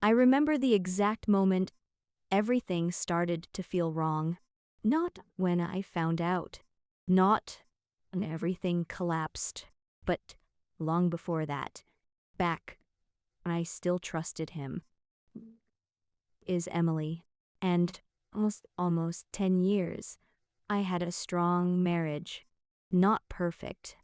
I remember the exact moment everything started to feel wrong. Not when I found out. Not when everything collapsed. But long before that. Back when I still trusted him. Is Emily. And almost 10 years. I had a strong marriage. Not perfect.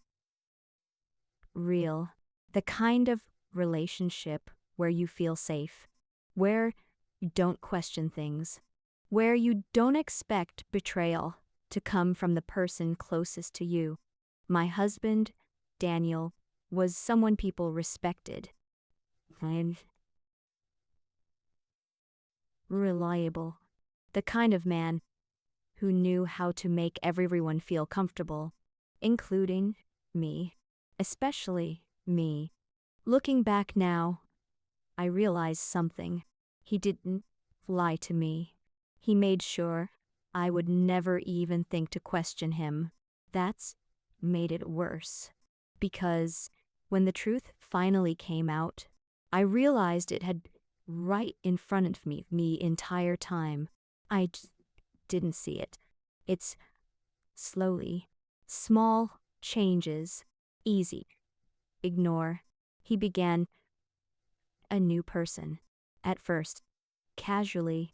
Real. The kind of relationship where you feel safe. Where you don't question things. Where you don't expect betrayal to come from the person closest to you. My husband, Daniel, was someone people respected. And reliable. The kind of man who knew how to make everyone feel comfortable, including me, especially me. Looking back now, I realize something. He didn't lie to me. He made sure I would never even think to question him. That's made it worse. Because when the truth finally came out, I realized it had right in front of me the entire time. I didn't see it. It's slowly, small changes, easy. Ignore. He began a new person. At first, casually,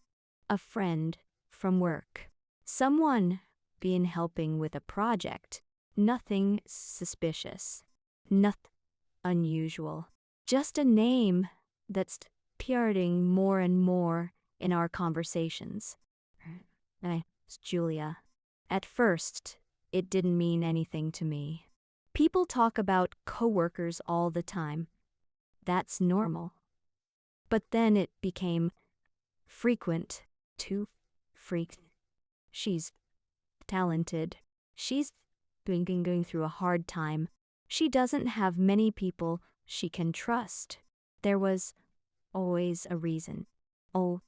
a friend from work. Someone been helping with a project. Nothing suspicious. Nothing unusual. Just a name that's appearing more and more in our conversations. It's Julia. At first, it didn't mean anything to me. People talk about coworkers all the time. That's normal. But then it became frequent, too frequent. She's talented. She's been going through a hard time. She doesn't have many people she can trust. There was always a reason. Oh,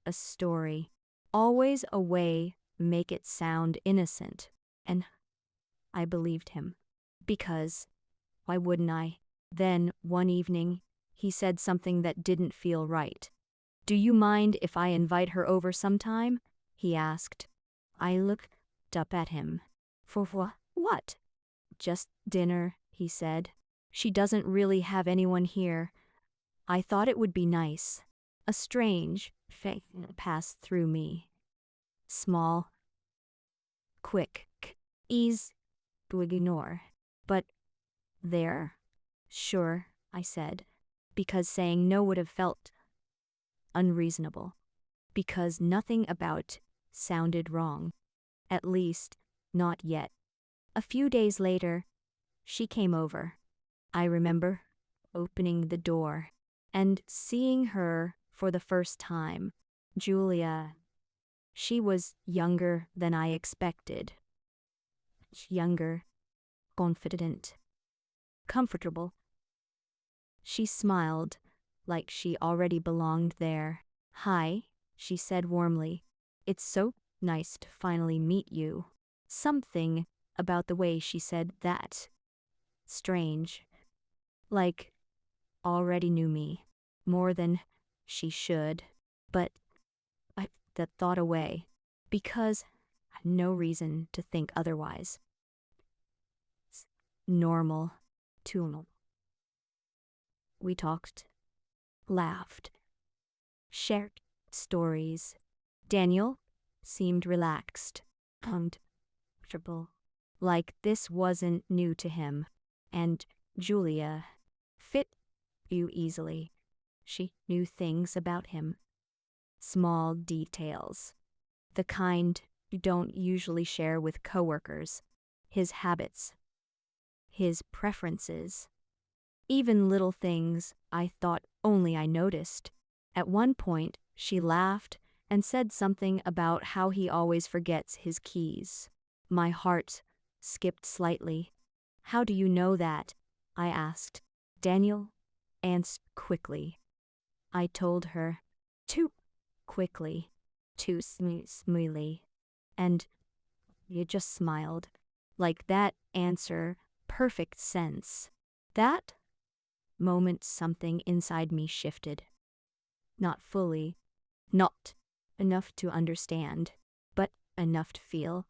a story. Always a way make it sound innocent. And I believed him. Because why wouldn't I? Then, one evening, he said something that didn't feel right. Do you mind if I invite her over sometime? He asked. I looked up at him. For what? Just dinner, he said. She doesn't really have anyone here. I thought it would be nice. A strange faith passed through me. Small, quick, ease to ignore. But there? Sure, I said, because saying no would have felt unreasonable. Because nothing about sounded wrong. At least, not yet. A few days later, she came over. I remember opening the door and seeing her for the first time. Julia. She was younger than I expected. Younger, confident, comfortable. She smiled like she already belonged there. Hi, she said warmly. It's so nice to finally meet you. Something about the way she said that. Strange. Like, already knew me. More than she should. But I put that thought away. Because I had no reason to think otherwise. It's normal. Too normal. We talked. Laughed. Shared stories. Daniel seemed relaxed. Comfortable. Like this wasn't new to him. And Julia fit you easily. She knew things about him. Small details. The kind you don't usually share with coworkers. His habits. His preferences. Even little things I thought only I noticed. At one point, she laughed and said something about how he always forgets his keys. My heart skipped slightly. How do you know that? I asked. Daniel answered quickly. I told her. Too quickly. Too smoothly. And you just smiled. Like that answer, perfect sense. That moment something inside me shifted. Not fully, not enough to understand, but enough to feel.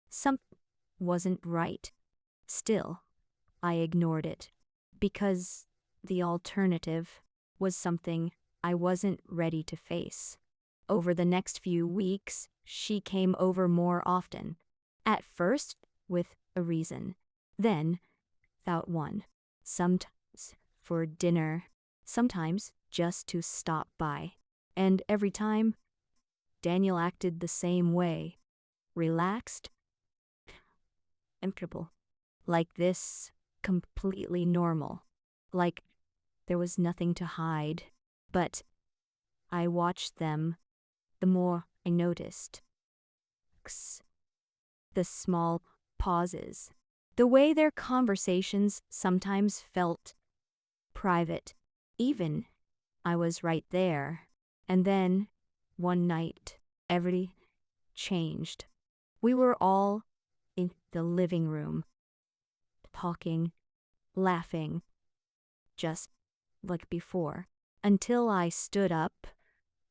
Something wasn't right. Still, I ignored it, because the alternative was something I wasn't ready to face. Over the next few weeks, she came over more often. At first, with a reason. Then, without one. Sometimes for dinner, sometimes just to stop by. And every time, Daniel acted the same way. Relaxed, comfortable. Like this, completely normal. Like there was nothing to hide. But I watched them, the more I noticed. The small pauses. The way their conversations sometimes felt private. Even I was right there. And then, one night, everything changed. We were all in the living room, talking, laughing, just like before, until I stood up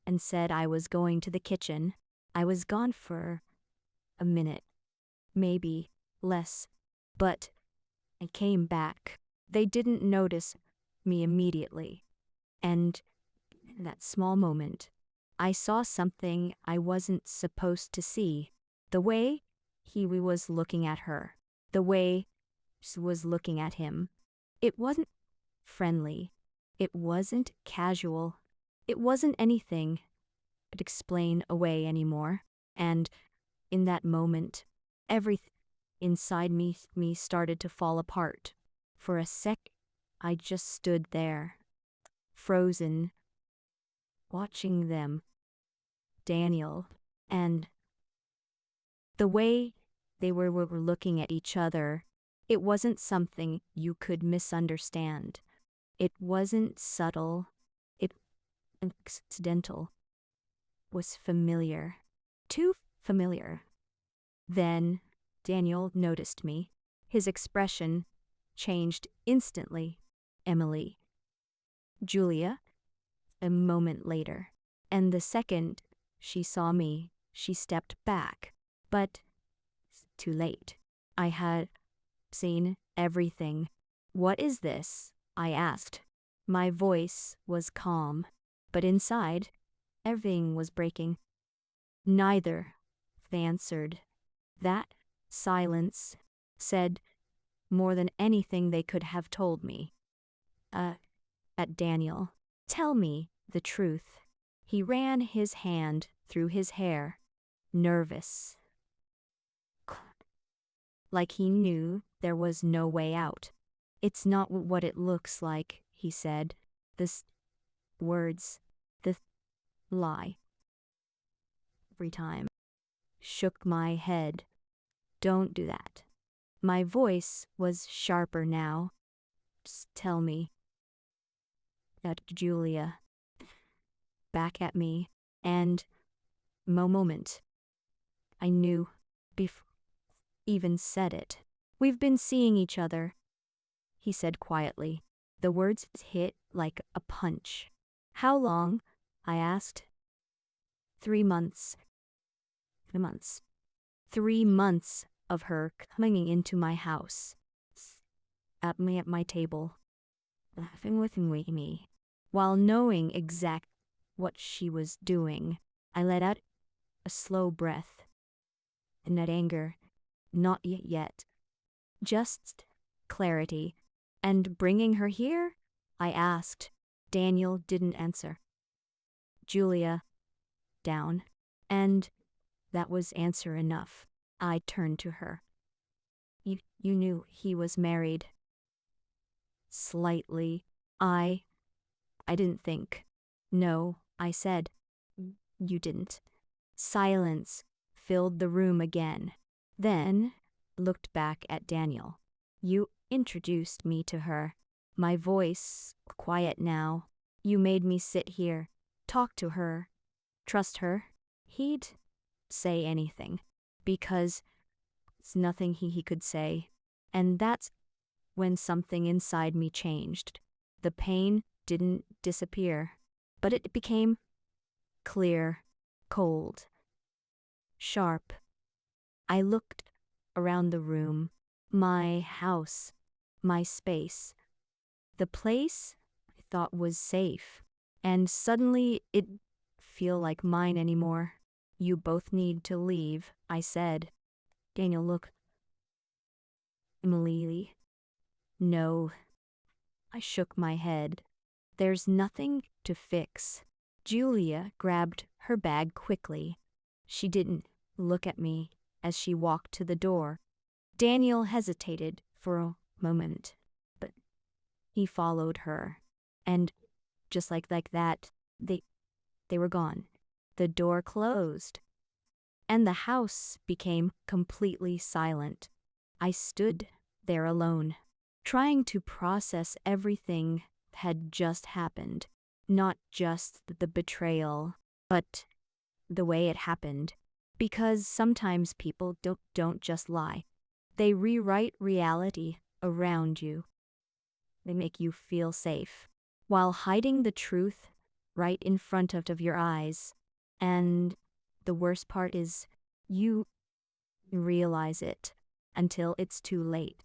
and said I was going to the kitchen. I was gone for a minute, maybe less, but I came back. They didn't notice me immediately, and in that small moment, I saw something I wasn't supposed to see. The way he was looking at her, the way she was looking at him. It wasn't friendly. It wasn't casual. It wasn't anything I could explain away anymore. And in that moment, everything inside me started to fall apart. For a sec, I just stood there, frozen, watching them, Daniel, and the way they were looking at each other. It wasn't something you could misunderstand. It wasn't subtle. It was accidental. Was familiar. Too familiar. Then Daniel noticed me. His expression changed instantly. Emily. Julia. A moment later. And the second she saw me, she stepped back. But too late. I had seen everything. What is this? I asked. My voice was calm, but inside, everything was breaking. Neither answered. That silence said more than anything they could have told me. At Daniel. Tell me the truth. He ran his hand through his hair, nervous. Like he knew there was no way out. It's not what it looks like, he said. The words, the lie. Every time. Shook my head. Don't do that. My voice was sharper now. Just tell me. That Julia. Back at me. And moment. I knew. Before even said it. We've been seeing each other, he said quietly. The words hit like a punch. How long? I asked. 3 months. 3 months. 3 months of her coming into my house, at my table, laughing with me, while knowing exact what she was doing. I let out a slow breath. And that anger, not yet. Just clarity. And bringing her here? I asked. Daniel didn't answer. Julia, down. And that was answer enough. I turned to her. You knew he was married. Slightly. I didn't think. No, I said. You didn't. Silence filled the room again. Then looked back at Daniel. You introduced me to her. My voice quiet now. You made me sit here, talk to her, trust her. He'd say anything, because it's nothing he could say. And that's when something inside me changed. The pain didn't disappear. but it became clear, cold, sharp. I looked around the room, my house, my space, the place I thought was safe, and suddenly it didn't feel like mine anymore. You both need to leave, I said. Daniel looked. Emily. No. I shook my head. There's nothing to fix. Julia grabbed her bag quickly. She didn't look at me as she walked to the door. Daniel hesitated for a moment, but he followed her. And just like that, they were gone. The door closed, and the house became completely silent. I stood there alone, trying to process everything that had just happened. Not just the betrayal, but the way it happened. Because sometimes people don't just lie. They rewrite reality around you. They make you feel safe, while hiding the truth right in front of your eyes. And the worst part is, you realize it until it's too late.